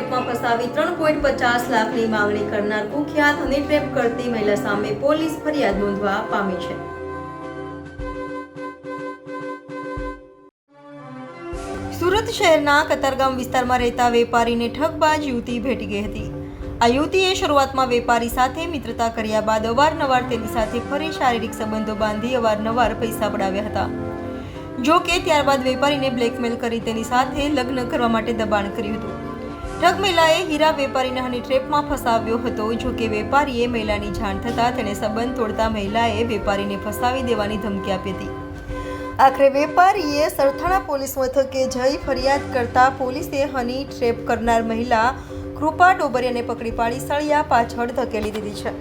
ટ્રેપમાં ફસાવી 3.50 લાખની માંગણી કરનાર કુખ્યાત હની ટ્રેપ કરતી મહિલા સામે પોલીસ ફરિયાદ નોંધવા પામી છે। સુરત શહેરના કતારગામ વિસ્તારમાં રહેતા વેપારીને ઠગબાજ યુવતી ભેટી ગઈ હતી। આ યુવતીએ શરૂઆતમાં વેપારી સાથે મિત્રતા કર્યા બાદ અવારનવાર તેની સાથે ફરી શારીરિક સંબંધો બાંધી અવારનવાર પૈસા પડાવ્યા હતા। જો કે ત્યારબાદ વેપારીને બ્લેકમેલ કરી તેની સાથે લગ્ન કરવા માટે દબાણ કર્યું હતું। ઠગ મહિલાએ હીરા વેપારીને હની ટ્રેપમાં ફસાવ્યો હતો। જો કે વેપારીએ મહિલાની જાણ થતાં તેણે સંબંધ તોડતા મહિલાએ વેપારીને ફસાવી દેવાની ધમકી આપી હતી। આખરે વેપારીએ સરથાણા પોલીસ મથકે જઈ ફરિયાદ કરતા પોલીસે હની ટ્રેપ કરનાર મહિલા કૃપા ડોબરિયાને પકડી પાડી સળિયા પાછળ ધકેલી દીધી છે।